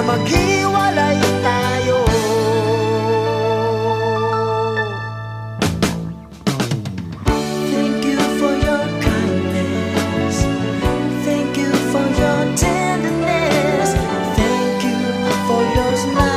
maghiwalay tayo. Thank you for your kindness, thank you for your tenderness, thank you for your smile.